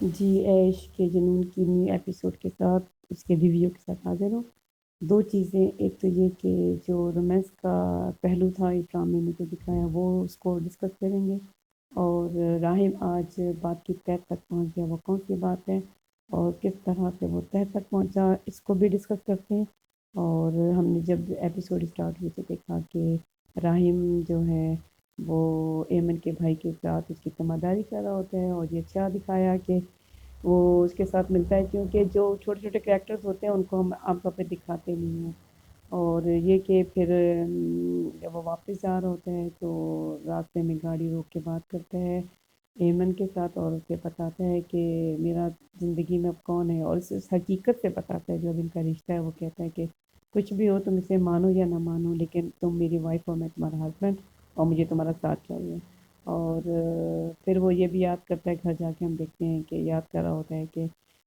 جی عیش کے جنون کی نیو ایپیسوڈ کے ساتھ اس کے ریویو کے ساتھ حاضر ہوں۔ دو چیزیں، ایک تو یہ کہ جو رومانس کا پہلو تھا اس ڈرامے میں جو دکھایا وہ اس کو ڈسکس کریں گے، اور راہم آج بات کی تہہ تک پہنچ گیا، وہ کون سی بات ہے اور کس طرح سے وہ تہہ تک پہنچا اس کو بھی ڈسکس کرتے ہیں۔ اور ہم نے جب ایپیسوڈ اسٹارٹ ہوئے تو دیکھا کہ راہم جو ہے وہ ایمن کے بھائی کے ساتھ اس کی تماداری کر رہا ہوتا ہے، اور یہ اچھا دکھایا کہ وہ اس کے ساتھ ملتا ہے، کیونکہ جو چھوٹے چھوٹے کریکٹرز ہوتے ہیں ان کو ہم عام طور پہ دکھاتے نہیں ہیں۔ اور یہ کہ پھر جب وہ واپس جا رہا ہوتا ہے تو راستے میں گاڑی روک کے بات کرتا ہے ایمن کے ساتھ، اور اسے بتاتا ہے کہ میرا زندگی میں اب کون ہے، اور اس حقیقت سے بتاتا ہے جو اب ان کا رشتہ ہے۔ وہ کہتا ہے کہ کچھ بھی ہو تم اسے مانو یا نہ مانو، لیکن تم میری وائف اور میں تمہارا ہسبینڈ، اور مجھے تمہارا ساتھ چاہیے۔ اور پھر وہ یہ بھی یاد کرتا ہے، گھر جا کے ہم دیکھتے ہیں کہ یاد کر رہا ہوتا ہے کہ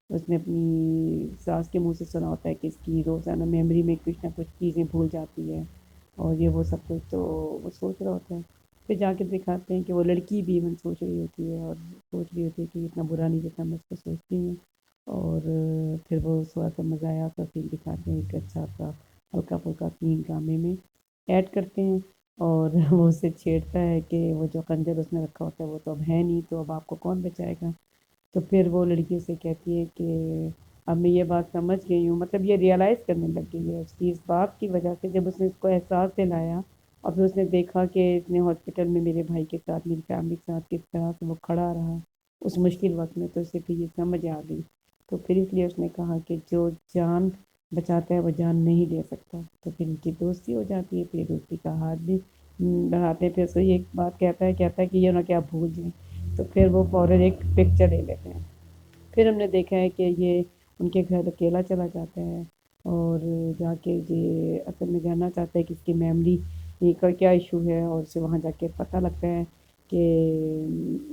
اس نے اپنی ساس کے منہ سے سنا ہوتا ہے کہ اس کی روزانہ میموری میں کچھ نہ کچھ چیزیں بھول جاتی ہے، اور یہ وہ سب کچھ تو وہ سوچ رہا ہوتا ہے۔ پھر جا کے دکھاتے ہیں کہ وہ لڑکی بھی ایون سوچ رہی ہوتی ہے، اور سوچ رہی ہوتی ہے کہ اتنا برا نہیں جتنا میں اس کو سوچتی ہوں۔ اور پھر وہ تھوڑا سا مزاحیہ کا سین دکھاتے ہیں، ایک اچھا سا ہلکا پھلکا سین ڈرامے میں ایڈ کرتے ہیں، اور وہ اسے چھیڑتا ہے کہ وہ جو خنجر اس نے رکھا ہوتا ہے وہ تو اب ہے نہیں، تو اب آپ کو کون بچائے گا؟ تو پھر وہ لڑکی سے کہتی ہے کہ اب میں یہ بات سمجھ گئی ہوں، مطلب یہ ریئلائز کرنے لگ گئی ہے اس کی اس بات کی وجہ سے، جب اس نے اس کو احساس دلایا اور پھر اس نے دیکھا کہ اس نے ہاسپٹل میں میرے بھائی کے ساتھ میری فیملی کے ساتھ کس طرح سے وہ کھڑا رہا اس مشکل وقت میں، تو اسے پھر یہ سمجھ آ گئی۔ تو پھر اس لیے اس نے کہا کہ جو جان بچاتا ہے وہ جان نہیں دے سکتا، تو پھر ان کی دوستی ہو جاتی ہے، پھر دوستی کا ہاتھ بھی بڑھاتے ہیں، پھر اسے ایک بات کہتا ہے کہ یہ نہ کیا بھول جائیں، تو پھر وہ فوراً ایک پکچر لے لیتے ہیں۔ پھر ہم نے دیکھا ہے کہ یہ ان کے گھر اکیلا چلا جاتا ہے، اور جا کے یہ اصل میں جاننا چاہتا ہے کہ اس کی میموری کا کیا ایشو ہے، اور اسے وہاں جا کے پتہ لگتا ہے کہ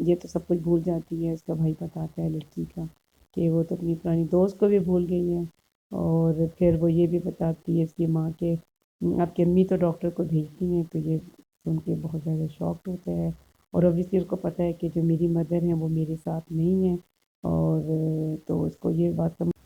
یہ تو سب کچھ بھول جاتی ہے۔ اس کا بھائی بتاتا ہے لڑکی کا کہ وہ تو اپنی پرانی دوست کو بھی بھول گئی ہے، اور پھر وہ یہ بھی بتاتی ہے اس کی ماں کے آپ کی امی تو ڈاکٹر کو بھیجتی ہیں، تو یہ سن کے بہت زیادہ شاکڈ ہوتا ہے، اور اوبویسلی اس کو پتہ ہے کہ جو میری مدر ہیں وہ میرے ساتھ نہیں ہیں، اور تو اس کو یہ بات سمجھ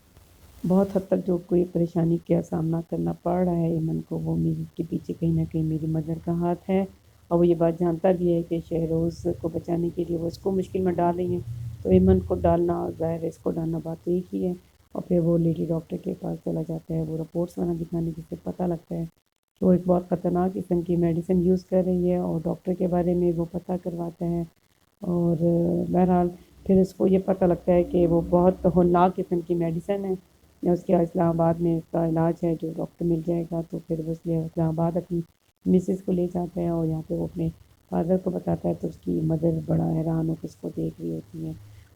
بہت حد تک جو کوئی پریشانی کا سامنا کرنا پڑ رہا ہے ایمن کو، وہ میری کے پیچھے کہیں نہ کہیں میری مدر کا ہاتھ ہے، اور وہ یہ بات جانتا بھی ہے کہ شہروز کو بچانے کے لیے وہ اس کو مشکل میں ڈال رہی ہیں، تو ایمن کو ڈالنا ظاہر ہے، اس کو ڈالنا بات ایک ہی ہے۔ اور پھر وہ لیڈی ڈاکٹر کے پاس چلا جاتا ہے، وہ رپورٹس بنا دکھانے، جس سے پتہ لگتا ہے کہ وہ ایک بہت خطرناک قسم کی میڈیسن یوز کر رہی ہے، اور ڈاکٹر کے بارے میں وہ پتہ کرواتا ہے، اور بہرحال پھر اس کو یہ پتہ لگتا ہے کہ وہ بہت ہولناک قسم کی میڈیسن ہے، یا اس کے اسلام آباد میں اس کا علاج ہے جو ڈاکٹر مل جائے گا، تو پھر وہ اس لیے اسلام آباد اپنی مسز کو لے جاتا ہے، اور یہاں پہ وہ اپنے فادر کو بتاتا ہے، تو اس کی مدر بڑا حیران ہو کے اس کو دیکھ رہی ہوتی ہے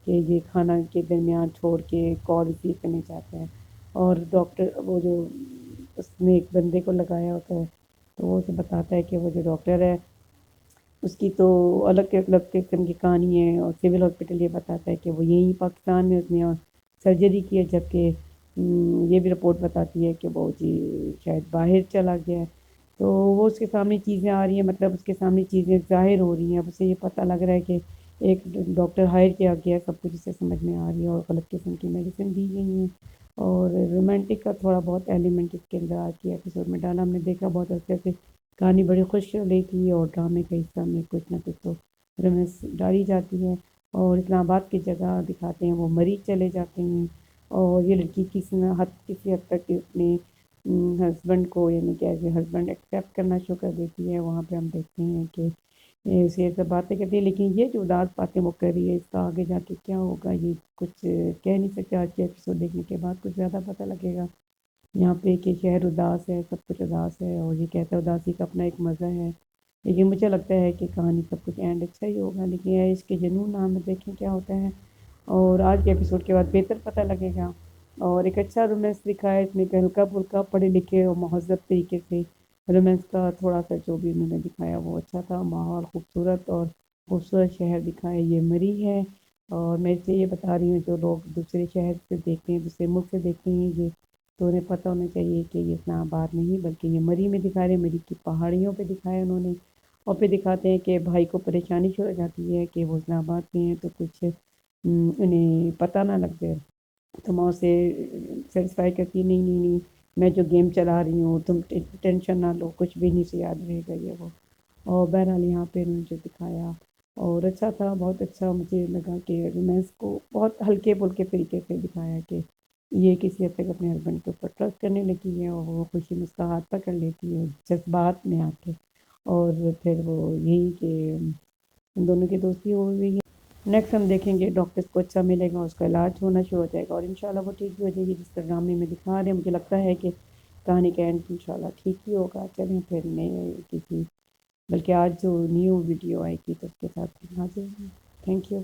کہ یہ کھانا کے درمیان چھوڑ کے کال ریسیو کرنے چاہتا ہے، اور ڈاکٹر وہ جو اس نے ایک بندے کو لگایا ہوتا ہے، تو وہ اسے بتاتا ہے کہ وہ جو ڈاکٹر ہے اس کی تو الگ قسم کی کہانی ہے، اور سول ہاسپٹل یہ بتاتا ہے کہ وہ یہیں پاکستان میں اس نے سرجری کی ہے، جبکہ یہ بھی رپورٹ بتاتی ہے کہ وہ جی شاید باہر چلا گیا ہے۔ تو وہ اس کے سامنے چیزیں آ رہی ہیں، مطلب اس کے سامنے چیزیں ظاہر ہو رہی ہیں، اب اسے یہ پتہ لگ رہا ہے کہ ایک ڈاکٹر ہائر کیا گیا ہے، سب کچھ اسے سمجھ میں آ رہی ہے، اور غلط قسم کی میڈیسن دی گئی ہیں، اور رومانٹک کا تھوڑا بہت ایلیمنٹ اس کے اندر آج کی ایپیسوڈ میں ڈالا ہم نے دیکھا، بہت عرصے سے کہانی بڑی خوش چل رہی تھی، اور ڈرامے کا حصہ میں کچھ نہ کچھ تو رومانس ڈالی جاتی ہے، اور اسلام آباد کی جگہ دکھاتے ہیں وہ مریض چلے جاتے ہیں، اور یہ لڑکی کسی حد تک اپنے ہسبینڈ کو یعنی کہ ایز اے ہسبینڈ ایکسیپٹ کرنا شروع کر دیتی ہے۔ وہاں پہ ہم دیکھتے ہیں کہ اسے سب باتیں کرتی ہے، لیکن یہ جو اداس باتیں وہ کر رہی ہے، اس کا آگے جا کے کیا ہوگا یہ کچھ کہہ نہیں سکتے، آج کے ایپیسوڈ دیکھنے کے بعد کچھ زیادہ پتہ لگے گا۔ یہاں پہ کہ شہر اداس ہے، سب کچھ اداس ہے، اور یہ کہتا ہے اداسی کا اپنا ایک مزہ ہے، لیکن مجھے لگتا ہے کہ کہانی سب کچھ اینڈ اچھا ہی ہوگا، لیکن یہ اس کے جنون نام میں دیکھیں کیا ہوتا ہے، اور آج کے ایپیسوڈ کے بعد بہتر پتہ لگے گا۔ اور ایک اچھا رومانس دکھا ہے اس میں، کہ ہلکا پھلکا پڑھے لکھے اور مہذب طریقے سے رومانس کا تھوڑا سا جو بھی انہوں نے دکھایا وہ اچھا تھا، ماحول خوبصورت اور خوبصورت شہر دکھائے، یہ مری ہے، اور میں اسے یہ بتا رہی ہوں جو لوگ دوسرے شہر سے دیکھتے ہیں، دوسرے ملک سے دیکھتے ہیں، یہ تو انہیں پتہ ہونا چاہیے کہ یہ اسلام آباد نہیں بلکہ یہ مری میں دکھا رہے ہیں، مری کی پہاڑیوں پہ دکھایا انہوں نے، اور پھر دکھاتے ہیں کہ بھائی کو پریشانی شروع ہو جاتی ہے کہ وہ اسلام آباد میں ہیں، تو کچھ انہیں پتہ نہ لگ جائے، تو ماں اسے سیٹسفائی کرتی نہیں نہیں نہیں، میں جو گیم چلا رہی ہوں تم ٹینشن نہ لو، کچھ بھی نہیں سے یاد رہے گا یہ وہ۔ اور بہرحال یہاں پہ انہوں نے جو دکھایا اور اچھا تھا، بہت اچھا مجھے لگا کہ رومانس کو بہت ہلکے پھلکے طریقے سے دکھایا کہ یہ کسی حد تک اپنے ہسبینڈ کے اوپر ٹرسٹ کرنے لگی ہے اور وہ خوشی میں اس کا ہاتھ پکڑ لیتی ہے جذبات میں آ کے، اور پھر وہ یہی کہ ان دونوں کی دوستی ہو گئی ہے۔ نیکسٹ ہم دیکھیں گے ڈاکٹرس کو اچھا ملے گا، اس کا علاج ہونا شروع ہو جائے گا اور انشاءاللہ وہ ٹھیک بھی ہو جائے گی جس طرح ڈرامے میں دکھا رہے ہیں۔ مجھے لگتا ہے کہ کہانی کا اینڈ انشاءاللہ ٹھیک ہی ہوگا۔ چلیں پھر نئے کسی، بلکہ آج جو نیو ویڈیو آئے گی تو اس کے ساتھ حاضر ہوں۔ Thank you.